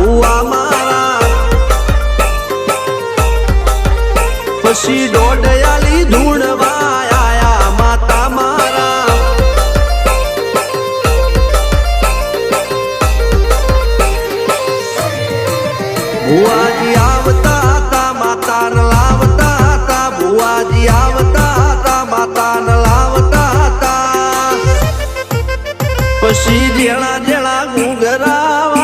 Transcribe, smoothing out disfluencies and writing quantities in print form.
ભુવા મારા પછી દોડયાલી ધૂણવા આયા માતા મારા ભુવાજી આવતા હતા માતાને લાવતા હતા ભુવાજી આવતા હતા માતાને લાવતા હતા પછી જેણા જેણા ઘૂંઘરા